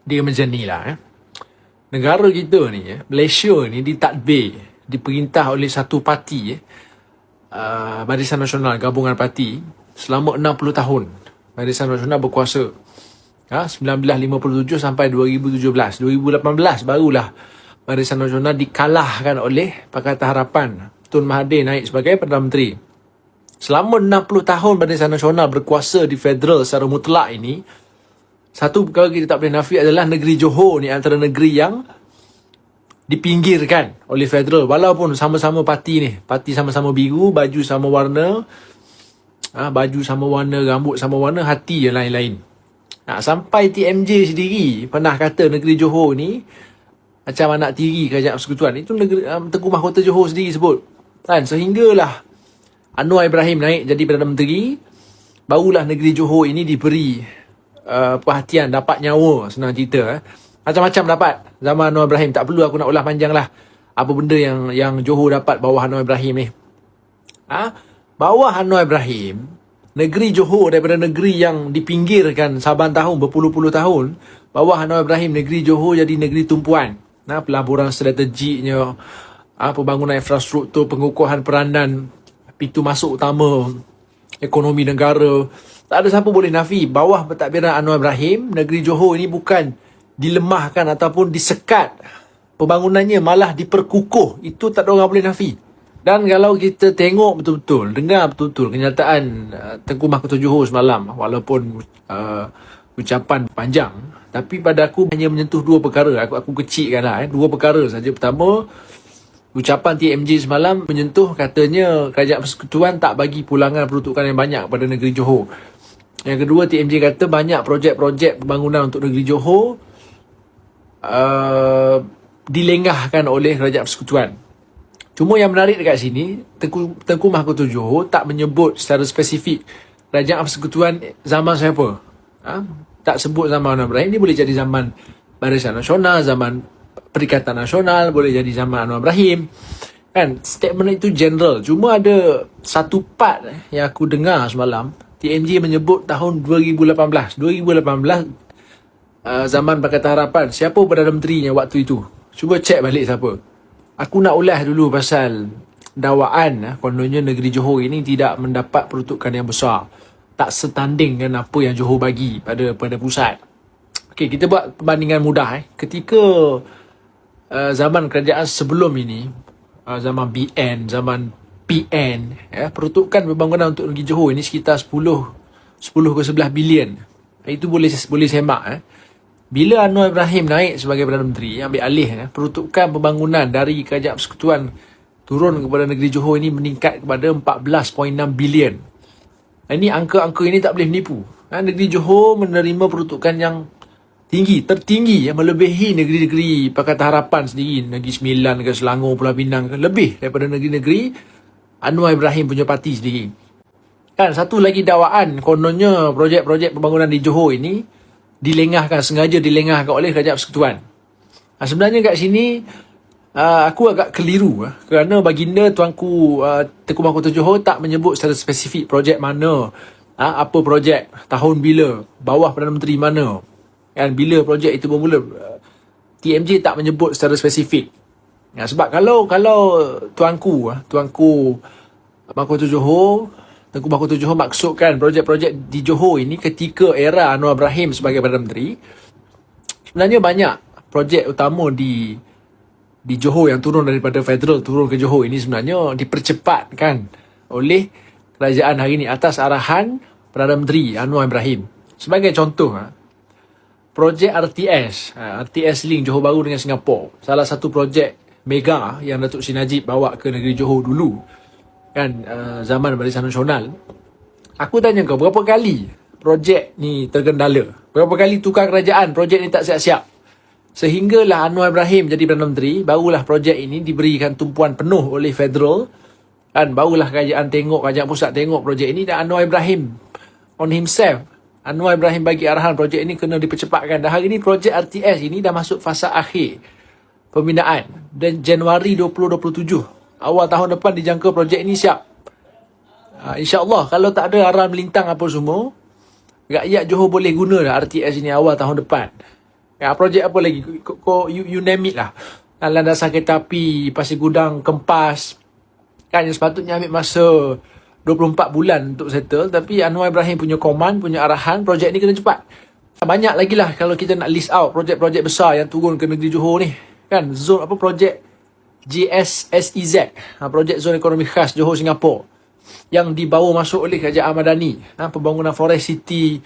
dia macam ni lah. Negara kita ni, Malaysia ni ditadbir, diperintah oleh satu parti, Barisan Nasional Gabungan Parti, selama 60 tahun. Barisan Nasional berkuasa 1957 sampai 2017. 2018 barulah Barisan Nasional dikalahkan oleh Pakatan Harapan. Tun Mahathir naik sebagai Perdana Menteri. Selama 60 tahun Barisan Nasional berkuasa di federal secara mutlak ini, satu perkara kita tak boleh nafi adalah negeri Johor ni antara negeri yang dipinggirkan oleh federal. Walaupun sama-sama parti ni, parti sama-sama biru, baju sama warna, baju sama warna, rambut sama warna, hati yang lain-lain. Sampai TMJ sendiri pernah kata negeri Johor ni macam anak tiri kerajaan persekutuan. Itu negeri Tengku Mahkota Johor sendiri sebut. Sehinggalah Anwar Ibrahim naik jadi Perdana Menteri, barulah negeri Johor ini diberi perhatian, dapat nyawa, senang cerita. Macam-macam dapat zaman Anwar Ibrahim. Tak perlu aku nak ulah panjang lah apa benda yang Johor dapat bawah Anwar Ibrahim ni. Bawah Anwar Ibrahim, negeri Johor daripada negeri yang dipinggirkan saban tahun, berpuluh-puluh tahun, bawah Anwar Ibrahim, negeri Johor jadi negeri tumpuan. Pelaburan strategiknya, pembangunan infrastruktur, pengukuhan peranan pintu masuk utama ekonomi negara. Tak ada siapa boleh nafi bawah pentadbiran Anwar Ibrahim, negeri Johor ini bukan dilemahkan ataupun disekat pembangunannya, malah diperkukuh. Itu tak ada orang boleh nafi. Dan kalau kita tengok betul-betul, dengar betul-betul kenyataan Tengku Mahkota Johor semalam, walaupun ucapan panjang, tapi pada aku hanya menyentuh dua perkara. Aku kecilkan lah, dua perkara saja. Pertama, ucapan TMJ semalam menyentuh, katanya kerajaan persekutuan tak bagi pulangan peruntukan yang banyak pada negeri Johor. Yang kedua, TMJ kata banyak projek-projek pembangunan untuk negeri Johor dilengahkan oleh kerajaan persekutuan. Cuma yang menarik dekat sini, Tengku Mahkota Johor tak menyebut secara spesifik kerajaan persekutuan zaman siapa. Tak sebut zaman Anwar Ibrahim. Ini boleh jadi zaman Barisan Nasional, zaman Perikatan Nasional, boleh jadi zaman Anwar Ibrahim. Statement itu general. Cuma ada satu part yang aku dengar semalam, TMJ menyebut tahun 2018. 2018 zaman Pakatan Harapan. Siapa Perdana Menterinya waktu itu? Cuba cek balik siapa. Aku nak ulas dulu pasal dakwaan kononnya negeri Johor ini tidak mendapat peruntukan yang besar. Tak setanding dengan apa yang Johor bagi pada pusat. Okey, kita buat perbandingan mudah. Ketika zaman kerajaan sebelum ini, zaman BN, zaman PN, peruntukan pembangunan untuk negeri Johor ini sekitar 10 ke 11 bilion. Itu boleh semak. Bila Anwar Ibrahim naik sebagai Perdana Menteri, ambil alih, peruntukan pembangunan dari kerajaan persekutuan turun kepada negeri Johor ini meningkat kepada 14.6 bilion. Ini angka-angka ini tak boleh menipu. Negeri Johor menerima peruntukan yang tinggi, tertinggi, melebihi negeri-negeri Pakatan Harapan sendiri, Negeri Sembilan ke Selangor, Pulau Pinang ke, lebih daripada negeri-negeri Anwar Ibrahim punya parti sendiri. Satu lagi dakwaan, kononnya projek-projek pembangunan di Johor ini sengaja dilengahkan oleh kerajaan persekutuan. Sebenarnya kat sini aku agak keliru kerana baginda Tuanku Tengku Mahkota Johor tak menyebut secara spesifik projek mana, apa projek, tahun bila, bawah Perdana Menteri mana, bila projek itu bermula. TMJ tak menyebut secara spesifik. Sebab kalau Tuanku Mahkota Johor, Tengku Mahkota Johor maksudkan projek-projek di Johor ini ketika era Anwar Ibrahim sebagai Perdana Menteri, sebenarnya banyak projek utama di Johor yang turun daripada federal turun ke Johor ini sebenarnya dipercepatkan oleh kerajaan hari ini atas arahan Perdana Menteri Anwar Ibrahim. Sebagai contoh, projek RTS Link Johor Bahru dengan Singapura, salah satu projek mega yang Datuk Seri Najib bawa ke negeri Johor dulu, zaman Barisan Nasional. Aku tanya kau, berapa kali projek ni tergendala? Berapa kali tukar kerajaan projek ni tak siap-siap? Sehinggalah Anwar Ibrahim jadi Perdana Menteri, barulah projek ini diberikan tumpuan penuh oleh federal. Barulah kerajaan pusat tengok projek ini, dan Anwar Ibrahim on himself, Anwar Ibrahim bagi arahan projek ini kena dipercepatkan. Dan hari ini projek RTS ini dah masuk fasa akhir pembinaan, dan Januari 2027 awal tahun depan dijangka projek ini siap. InsyaAllah kalau tak ada aral melintang apa semua, rakyat Johor boleh guna dah RTS ini awal tahun depan. Projek apa lagi? You name it lah. Landasan kereta api, Pasir Gudang, Kempas. Kan yang sepatutnya ambil masa 24 bulan untuk settle. Tapi Anwar Ibrahim punya command, punya arahan, projek ni kena cepat. Banyak lagi lah kalau kita nak list out projek-projek besar yang turun ke negeri Johor ni. Kan, zone apa, projek JSSEZ, projek zon ekonomi khas Johor Singapura, yang dibawa masuk oleh Kerajaan Madani. Pembangunan Forest City,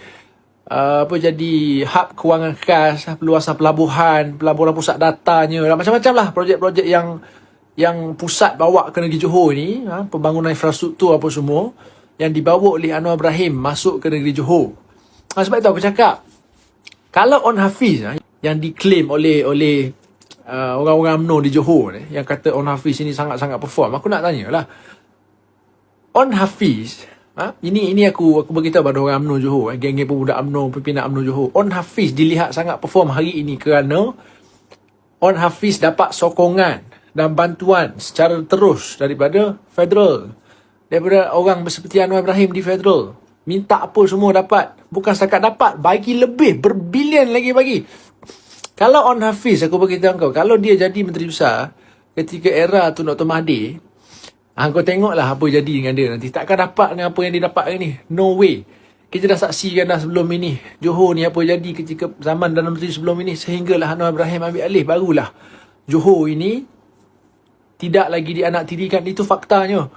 jadi hub kewangan khas, peluasan pelaburan pusat datanya, macam-macam lah projek-projek yang pusat bawa ke negeri Johor ni, pembangunan infrastruktur apa semua, yang dibawa oleh Anwar Ibrahim masuk ke negeri Johor. Sebab itu aku cakap, kalau On Hafiz yang diklaim oleh orang-orang UMNO di Johor ni, yang kata On Hafiz ini sangat-sangat perform, aku nak tanya lah, On Hafiz, ini aku beritahu pada orang UMNO Johor, geng-geng pemuda UMNO, pimpinan UMNO Johor, On Hafiz dilihat sangat perform hari ini kerana On Hafiz dapat sokongan dan bantuan secara terus daripada federal, daripada orang seperti Anwar Ibrahim di federal. Minta apa semua dapat. Bukan setakat dapat, bagi lebih, berbilion lagi bagi. Kalau On Hafiz, aku beritahu kau, kalau dia jadi Menteri Besar ketika era tu Dr. Mahathir, kau tengoklah apa jadi dengan dia nanti. Takkan dapat dengan apa yang dia dapat ni. No way. Kita dah saksikan dah sebelum ini, Johor ni apa jadi ketika zaman Perdana Menteri sebelum ini, sehinggalah Anwar Ibrahim ambil alih, barulah Johor ini tidak lagi dianaktirikan. Itu faktanya.